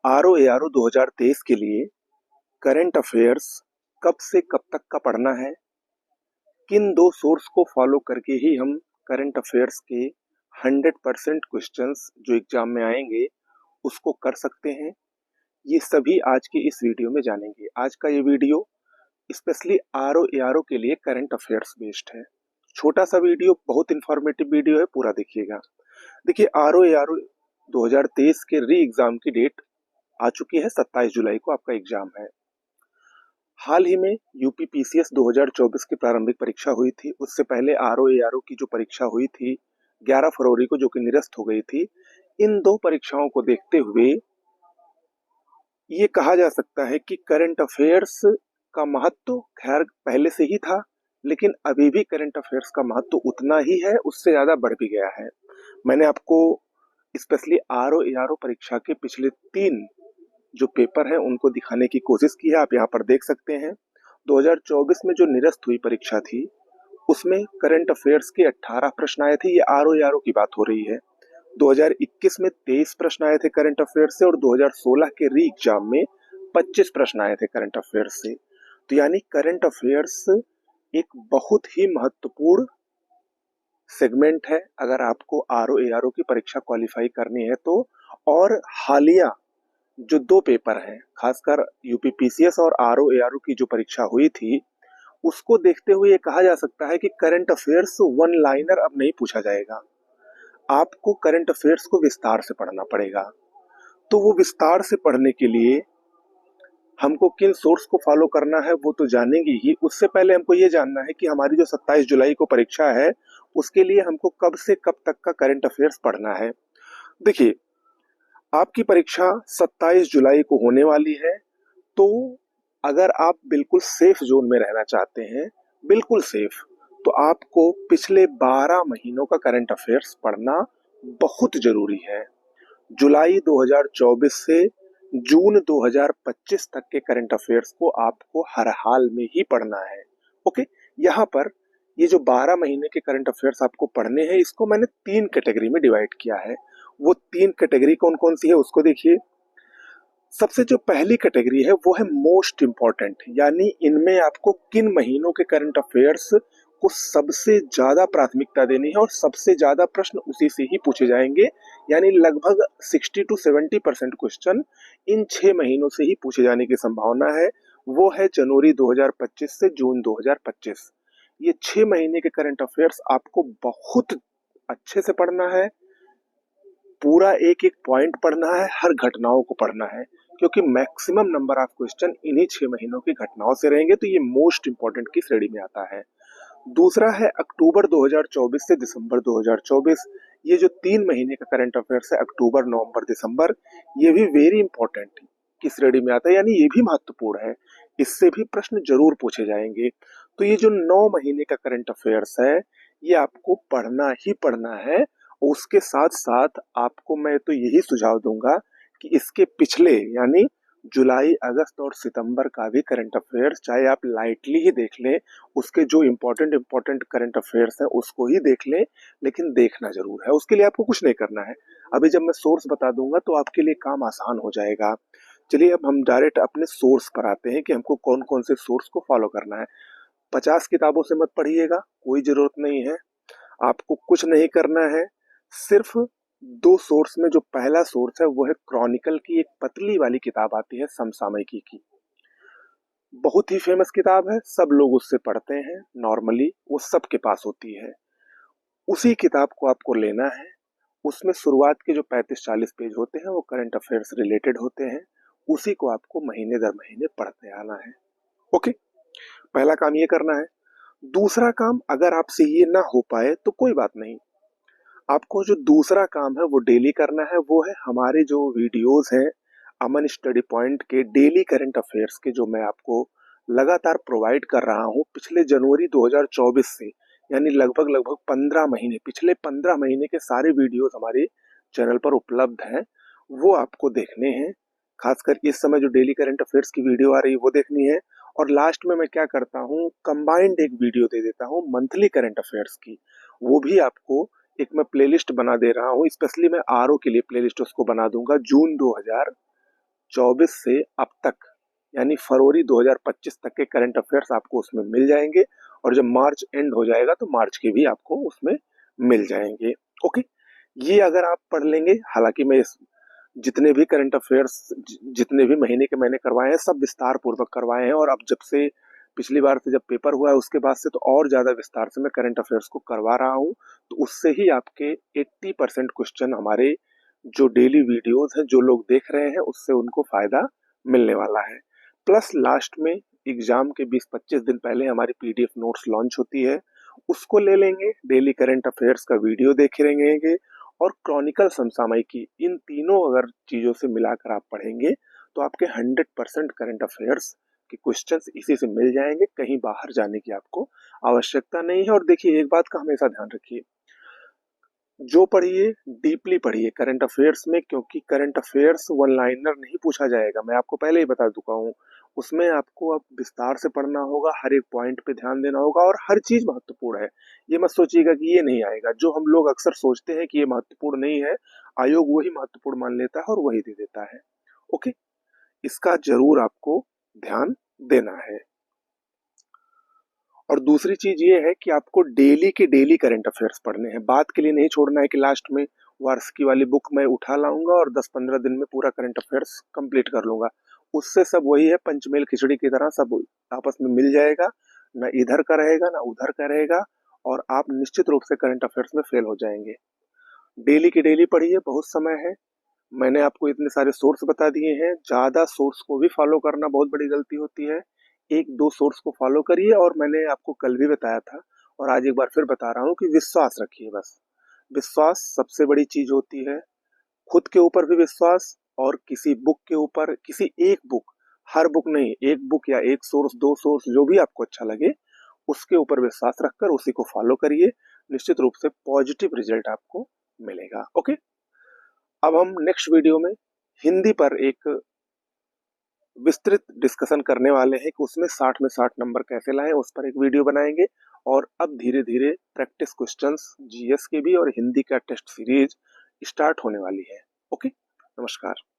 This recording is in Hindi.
आरओ 2023 के लिए करंट अफेयर्स कब से कब तक का पढ़ना है, किन दो सोर्स को फॉलो करके ही हम करंट अफेयर्स के 100% क्वेश्चंस जो एग्जाम में आएंगे उसको कर सकते हैं, ये सभी आज के इस वीडियो में जानेंगे। आज का ये वीडियो स्पेशली आरओ के लिए करंट अफेयर्स बेस्ड है। छोटा सा वीडियो, बहुत इंफॉर्मेटिव वीडियो है, पूरा देखिएगा। देखिए, आरओ 2023 के री एग्जाम की डेट आ चुकी है। 27 जुलाई को आपका एग्जाम है। हाल ही में यूपी पीसीएस 2024 की प्रारंभिक परीक्षा हुई थी। उससे पहले आरओ की जो परीक्षा हुई थी 11 फरवरी को, जो कि निरस्त हो गई थी। इन दो परीक्षाओं को देखते हुए ये कहा जा सकता है कि करंट अफेयर्स का महत्व खैर पहले से ही था, लेकिन अभी भी करंट अफेयर्स का महत्व उतना ही है, उससे ज्यादा बढ़ भी गया है। मैंने आपको स्पेशली आरओ परीक्षा के पिछले 3 जो पेपर हैं उनको दिखाने की कोशिश की है। आप यहाँ पर देख सकते हैं 2024 में जो निरस्त हुई परीक्षा थी उसमें करंट अफेयर्स के 18 प्रश्न आए थे। ये आरओ की बात हो रही है। 2021 में 23 प्रश्न आए थे करंट अफेयर्स से, और 2016 के री एग्जाम में 25 प्रश्न आए थे करंट अफेयर्स से। तो यानी करंट अफेयर्स एक बहुत ही महत्वपूर्ण सेगमेंट है अगर आपको आरओ की परीक्षा क्वालिफाई करनी है तो। और हालिया जो 2 पेपर हैं, खासकर यूपी पीसीएस और आरओ की जो परीक्षा हुई थी, उसको देखते हुए ये कहा जा सकता है कि करंट अफेयर्स वन लाइनर अब नहीं पूछा जाएगा। आपको करंट अफेयर्स को विस्तार से पढ़ना पड़ेगा। तो वो विस्तार से पढ़ने के लिए हमको किन सोर्स को फॉलो करना है वो तो जानेंगे ही। उससे पहले हमको ये जानना है कि हमारी जो 27 जुलाई को परीक्षा है उसके लिए हमको कब से कब तक का करंट अफेयर्स पढ़ना है। देखिए, आपकी परीक्षा 27 जुलाई को होने वाली है। तो अगर आप बिल्कुल सेफ जोन में रहना चाहते हैं, बिल्कुल सेफ, तो आपको पिछले 12 महीनों का करंट अफेयर्स पढ़ना बहुत जरूरी है। जुलाई 2024 से जून 2025 तक के करंट अफेयर्स को आपको हर हाल में ही पढ़ना है। ओके, यहाँ पर ये जो 12 महीने के करंट अफेयर्स आपको पढ़ने हैं, इसको मैंने 3 कैटेगरी में डिवाइड किया है। वो 3 कैटेगरी कौन कौन सी है उसको देखिए। सबसे जो पहली कैटेगरी है वो है मोस्ट इंपॉर्टेंट, यानी इनमें आपको किन महीनों के करंट अफेयर्स को सबसे ज्यादा प्राथमिकता देनी है और सबसे ज्यादा प्रश्न उसी से ही पूछे जाएंगे। यानी लगभग 60 to 70% क्वेश्चन इन 6 महीनों से ही पूछे जाने की संभावना है। वो है जनवरी 2025 से जून 2025। ये 6 महीने के करंट अफेयर्स आपको बहुत अच्छे से पढ़ना है। पूरा एक एक पॉइंट पढ़ना है, हर घटनाओं को पढ़ना है, क्योंकि मैक्सिमम नंबर ऑफ क्वेश्चन इन्हीं 6 महीनों की घटनाओं से रहेंगे। तो ये मोस्ट इंपॉर्टेंट की श्रेणी में आता है। दूसरा है अक्टूबर 2024 से दिसंबर 2024। ये जो 3 महीने का करंट अफेयर्स है, अक्टूबर नवंबर दिसंबर, ये भी वेरी इंपॉर्टेंट की श्रेणी में आता है, यानी ये भी महत्वपूर्ण है। इससे भी प्रश्न जरूर पूछे जाएंगे। तो ये जो 9 महीने का करंट अफेयर्स है ये आपको पढ़ना ही पढ़ना है। उसके साथ साथ आपको मैं तो यही सुझाव दूंगा कि इसके पिछले यानी जुलाई, अगस्त और सितंबर का भी करंट अफेयर्स चाहे आप लाइटली ही देख लें, उसके जो इम्पोर्टेंट करंट अफेयर्स है उसको ही देख लें, लेकिन देखना जरूर है। उसके लिए आपको कुछ नहीं करना है। अभी जब मैं सोर्स बता दूंगा तो आपके लिए काम आसान हो जाएगा। चलिए अब हम डायरेक्ट अपने सोर्स पर आते हैं कि हमको कौन कौन से सोर्स को फॉलो करना है। 50 किताबों से मत पढ़िएगा, कोई जरूरत नहीं है। आपको कुछ नहीं करना है। सिर्फ 2 सोर्स में जो पहला सोर्स है वो है क्रॉनिकल की एक पतली वाली किताब आती है समसामयिकी की। बहुत ही फेमस किताब है, सब लोग उससे पढ़ते हैं, नॉर्मली वो सबके पास होती है। उसी किताब को आपको लेना है। उसमें शुरुआत के जो 35-40 पेज होते हैं वो करंट अफेयर्स रिलेटेड होते हैं। उसी को आपको महीने दर महीने पढ़ते आना है। ओके, पहला काम ये करना है। दूसरा काम, अगर आपसे ये ना हो पाए तो कोई बात नहीं, आपको जो दूसरा काम है वो डेली करना है। वो है हमारे जो वीडियोस हैं अमन स्टडी पॉइंट के डेली करंट अफेयर्स के, जो मैं आपको लगातार प्रोवाइड कर रहा हूँ पिछले जनवरी 2024 से। यानी लगभग 15 महीने, पिछले 15 महीने के सारे वीडियोस हमारे चैनल पर उपलब्ध हैं, वो आपको देखने हैं। खासकर इस समय जो डेली करंट अफेयर्स की वीडियो आ रही है वो देखनी है। और लास्ट में मैं क्या करता हूँ, कंबाइंड एक वीडियो दे देता हूँ मंथली करंट अफेयर्स की। वो भी आपको एक मैं प्लेलिस्ट बना दे रहा हूँ, स्पेशली मैं आरओ के लिए प्लेलिस्ट उसको बना दूंगा जून 2025 2024 से अब तक यानी फरवरी 2025 तक के करंट अफेयर्स आपको उसमें मिल जाएंगे, और जब मार्च एंड हो जाएगा तो मार्च के भी आपको उसमें मिल जाएंगे। ओके, ये अगर आप पढ़ लेंगे, हालांकि मैं जितने भी करंट अफेयर्स जितने भी महीने के मैंने करवाए हैं सब विस्तार पूर्वक करवाए हैं, और अब जब से पिछली बार से जब पेपर हुआ है उसके बाद से तो और ज्यादा विस्तार से मैं करंट अफेयर्स को करवा रहा हूँ। तो उससे ही आपके 80% क्वेश्चन हमारे जो डेली वीडियोस हैं जो लोग देख रहे हैं उससे उनको फायदा मिलने वाला है। प्लस लास्ट में एग्जाम के 20-25 दिन पहले हमारी पीडीएफ नोट्स लॉन्च होती है, उसको ले लेंगे, डेली करंट अफेयर्स का वीडियो देख लेंगे, और क्रॉनिकल समसामयिकी, इन तीनों अगर चीजों से मिलाकर आप पढ़ेंगे तो आपके 100% करंट अफेयर्स के क्वेश्चंस इसी से मिल जाएंगे, कहीं बाहर जाने की आपको आवश्यकता नहीं है। और देखिए एक बात का हमेशा ध्यान रखिए, जो पढ़िए डीपली पढ़िए करंट अफेयर्स में, क्योंकि करंट अफेयर्स वन लाइनर नहीं पूछा जाएगा, मैं आपको पहले ही बता चुका हूँ। उसमें आपको अब विस्तार से पढ़ना होगा, हर एक पॉइंट पे ध्यान देना होगा, और हर चीज महत्वपूर्ण है। ये मत सोचिएगा कि ये नहीं आएगा, जो हम लोग अक्सर सोचते हैं कि ये महत्वपूर्ण नहीं है, आयोग वही महत्वपूर्ण मान लेता है और वही दे देता है। ओके, इसका जरूर आपको ध्यान देना है। और दूसरी चीज ये है कि आपको डेली के डेली करंट अफेयर्स पढ़ने हैं, बात के लिए नहीं छोड़ना है कि लास्ट में वार्षिकी वाली बुक मैं उठा लाऊंगा और 10-15 दिन में पूरा करंट अफेयर्स कंप्लीट कर लूंगा। उससे सब वही है, पंचमेल खिचड़ी की तरह सब आपस में मिल जाएगा, ना इधर का रहेगा ना उधर का रहेगा, और आप निश्चित रूप से करंट अफेयर्स में फेल हो जाएंगे। डेली की डेली पढ़िए, बहुत समय है। मैंने आपको इतने सारे सोर्स बता दिए हैं, ज्यादा सोर्स को भी फॉलो करना बहुत बड़ी गलती होती है। एक दो सोर्स को फॉलो करिए, और मैंने आपको कल भी बताया था और आज एक बार फिर बता रहा हूँ कि विश्वास रखिए बस। विश्वास सबसे बड़ी चीज होती है, खुद के ऊपर भी विश्वास, और किसी बुक के ऊपर, किसी एक बुक, हर बुक नहीं, एक बुक या एक सोर्स, दो सोर्स, जो भी आपको अच्छा लगे उसके ऊपर विश्वास रखकर उसी को फॉलो करिए, निश्चित रूप से पॉजिटिव रिजल्ट आपको मिलेगा। ओके, अब हम नेक्स्ट वीडियो में हिंदी पर एक विस्तृत डिस्कशन करने वाले हैं कि उसमें 60 में 60 नंबर कैसे लाएं, उस पर एक वीडियो बनाएंगे। और अब धीरे धीरे प्रैक्टिस क्वेश्चंस जीएस के भी और हिंदी का टेस्ट सीरीज स्टार्ट होने वाली है। ओके, नमस्कार।